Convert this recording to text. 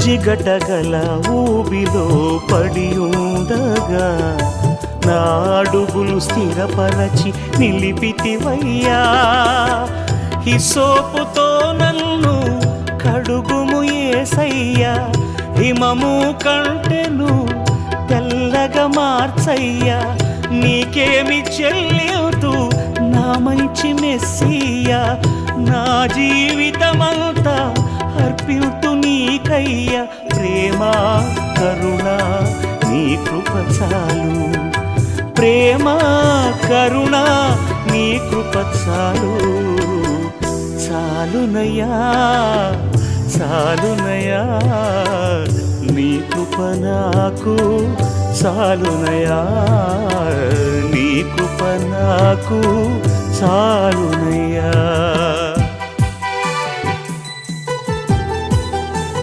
జిగటగల ఊబిలో పడి ఉండగా నా అడుగులు స్థిరపరచి నిలిపితివయ్యా. హిసోపుతో నన్ను కడుగుము యేసయ్యా, హిమము కంటెను తెల్లగా మార్చయ్యా. నీకేమి చెల్లితూ నా మంచి మెస్సియా, నా జీవితమంతా అర్పితు నీకయ్యా. ప్రేమ కరుణ నీ కృప చాలు, ప్రేమ కరుణ నీ కృప చాలు. చాలునయ్యా చాలునయ్యా నీ కృప నాకు చాలునయ్యా, నీ కృప నాకు చాలునయ్యా.